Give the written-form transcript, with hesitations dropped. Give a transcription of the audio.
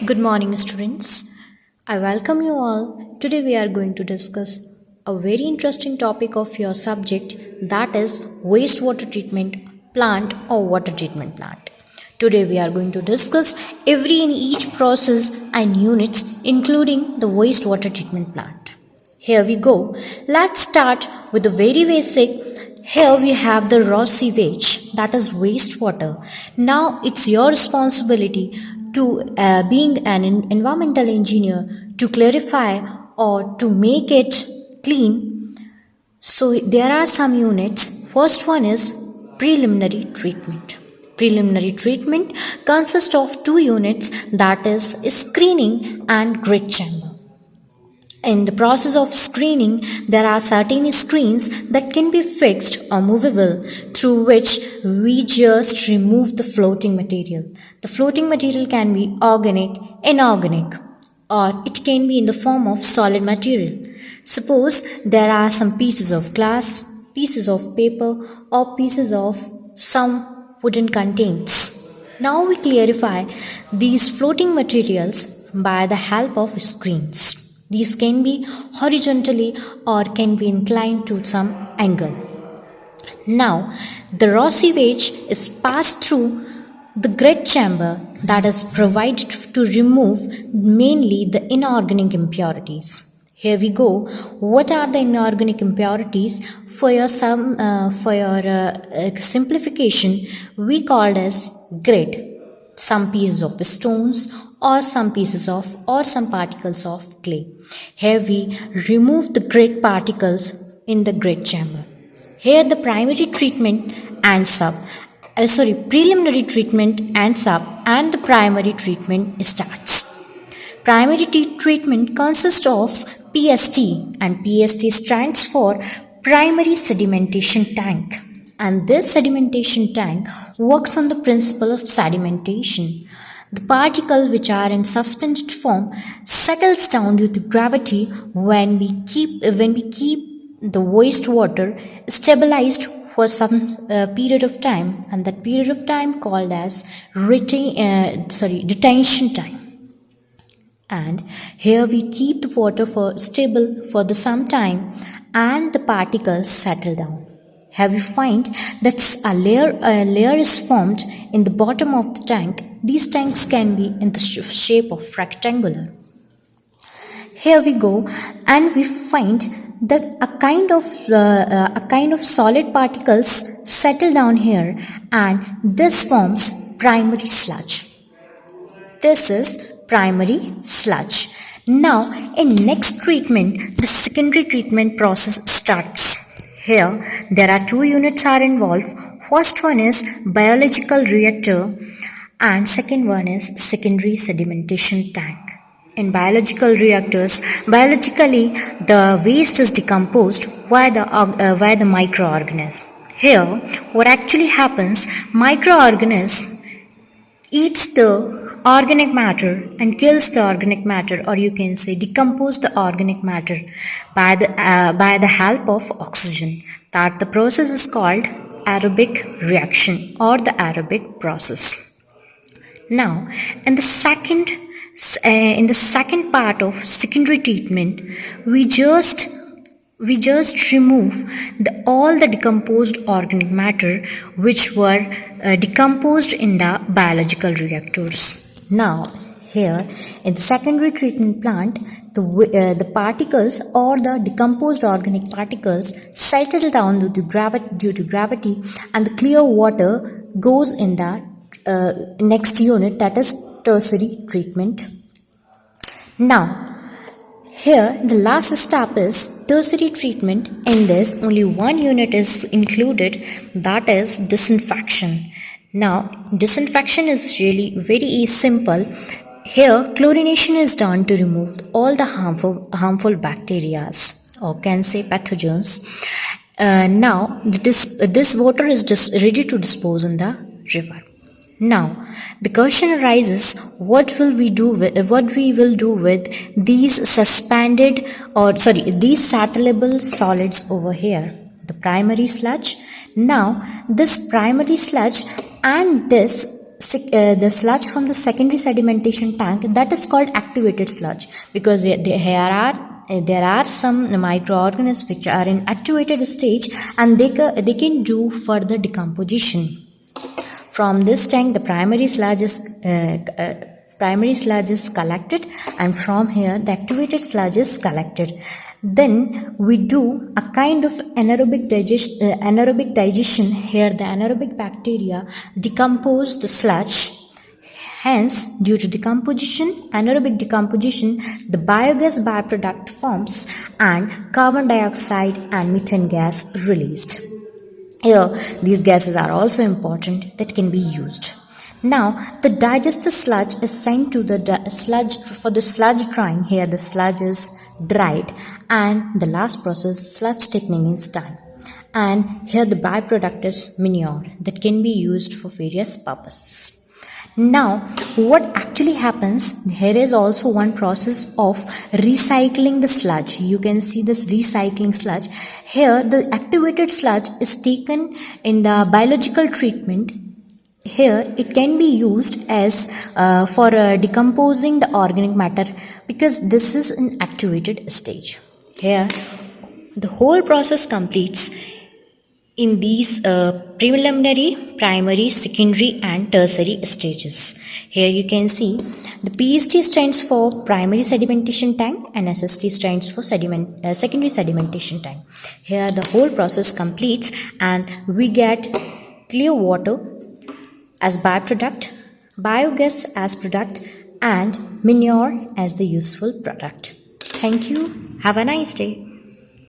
Good morning, students. I welcome you all. Today, we are going to discuss a very interesting topic of your subject, that is wastewater treatment plant or water treatment plant. Today, we are going to discuss every and each process and units, including the wastewater treatment plant. Here we go. Let's start with the very basic. Here we have the raw sewage, that is wastewater. Now it's your responsibility to being an environmental engineer to clarify or to make it clean. So there are some units. First one is preliminary treatment. Preliminary treatment consists of two units, that is screening and grit chamber. In the process of screening, there are certain screens that can be fixed or movable, through which we just remove the floating material. The floating material can be organic, inorganic, or it can be in the form of solid material. Suppose there are some pieces of glass, pieces of paper, or pieces of some wooden contents. Now we clarify these floating materials by the help of screens. These can be horizontally or can be inclined to some angle. Now, the raw sewage is passed through the grit chamber that is provided to remove mainly the inorganic impurities. Here we go. What are the inorganic impurities? For your simplification, we called as grit. Some pieces of stones or some particles of clay. Here we remove the grit particles in the grit chamber. Here the preliminary treatment ends up and the primary treatment starts. Primary treatment consists of PST, and PST stands for primary sedimentation tank. And this sedimentation tank works on the principle of sedimentation. The particles which are in suspended form settles down due to gravity when we keep the wastewater stabilized for some period of time, and that period of time called as detention time. And here we keep the water stable for some time, and the particles settle down. Here we find that a layer is formed in the bottom of the tank. These tanks can be in the shape of rectangular. Here we go, and we find that a kind of solid particles settle down here, and this forms primary sludge. This is primary sludge. Now, in next treatment, the secondary treatment process starts. Here, there are two units are involved. First one is biological reactor and second one is secondary sedimentation tank. In biological reactors, biologically the waste is decomposed via the microorganism. Here, what actually happens, microorganism eats the organic matter and kills the organic matter, or you can say decompose the organic matter by the help of oxygen. That the process is called aerobic reaction or the aerobic process. Now, in the second part of secondary treatment, we just remove all the decomposed organic matter which were decomposed in the biological reactors. Now, here in the secondary treatment plant, the particles or the decomposed organic particles settle down due to gravity, and the clear water goes in the next unit, that is tertiary treatment. Now, here the last step is tertiary treatment. In this, only one unit is included, that is disinfection. Now, disinfection is really very simple. Here, chlorination is done to remove all the harmful bacteria, or can say pathogens. Now, this water is just ready to dispose in the river. Now, the question arises: what we will do with these these settleable solids over here? The primary sludge. Now, this primary sludge and this the sludge from the secondary sedimentation tank, that is called activated sludge, because there are some microorganisms which are in activated stage, and they can do further decomposition. From this tank, the primary sludge is collected, and from here the activated sludge is collected. Then we do a kind of anaerobic digestion. Here the anaerobic bacteria decompose the sludge. Hence, due to anaerobic decomposition, the biogas byproduct forms and carbon dioxide and methane gas released. Here, these gases are also important that can be used. Now, the digested sludge is sent to the sludge drying. Here, the sludge is dried, and the last process, sludge thickening, is done. And here, the byproduct is manure that can be used for various purposes. Now, what actually happens, here is also one process of recycling the sludge. You can see this recycling sludge. Here, the activated sludge is taken in the biological treatment. Here, it can be used as for decomposing the organic matter, because this is an activated stage. Here, the whole process completes in these preliminary, primary, secondary and tertiary stages. Here you can see the PST stands for primary sedimentation tank and SST stands for secondary sedimentation tank. Here the whole process completes and we get clear water as byproduct, biogas as product and manure as the useful product. Thank you. Have a nice day.